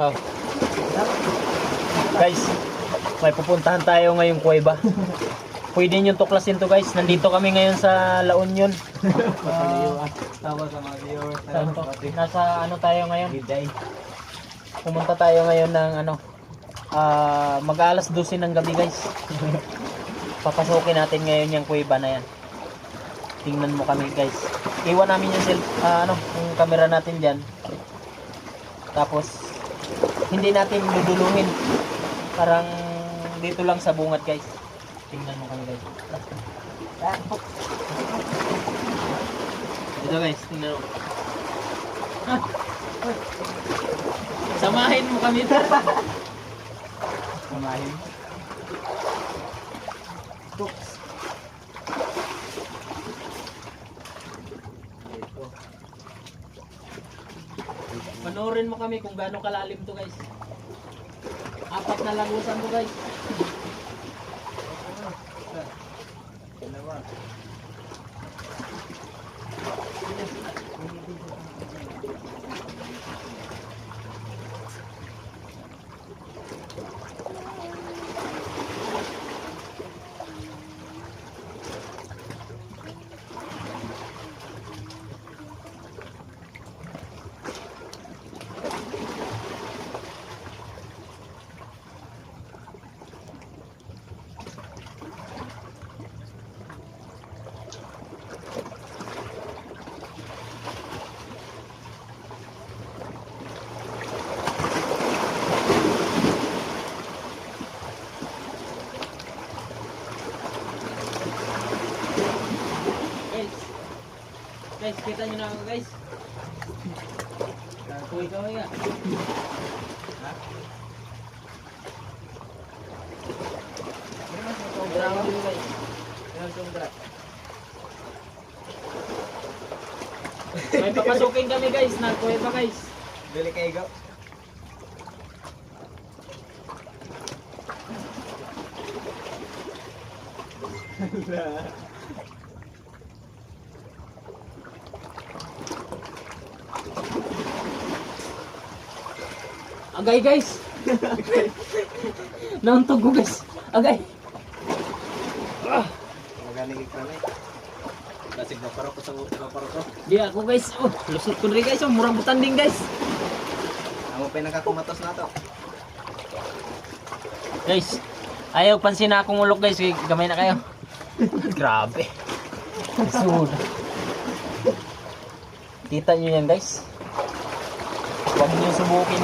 Oh. Guys, may pupuntahan tayo ngayong kuweba. Pwede nyo tuklasin to guys. Nandito kami ngayon sa La Union. Tapos sa mga viewers. Saan to? Nasa ano tayo ngayon? Pumunta tayo ngayon ng ano, mag-alas 12 ng gabi guys. Papasukin natin ngayon yung kuweba na yan. Tingnan mo kami guys. Iwan namin yung yung camera natin dyan. Tapos hindi natin duduluhin. Parang dito lang sa bungat guys. Tingnan mo kami guys. Ito guys, tingnan mo. Samahin mo kami. Samahin. Panoorin mo kami kung gaano kalalim to guys. 4 na lagusan to guys. Guys, kita nyo na ako guys. Kaway nga. Ha? Sobra ako dito guys. Sobra. May papasukin kami guys. Nagkuhay pa guys. Bili kayo go. Agay guys. Nauntog ko guys. Agay. Magaling ka na eh. Kasi maparo ko sa maparo ko. Di ako guys. Oh, lusot ko rin guys. Oh, murang butanding guys. Amo pa nakakumatos na to. Guys, ayaw pansin na akong ulok guys. Gamay na kayo. Grabe. Sud. Kita nyo yan guys. Huwag nyo subukin.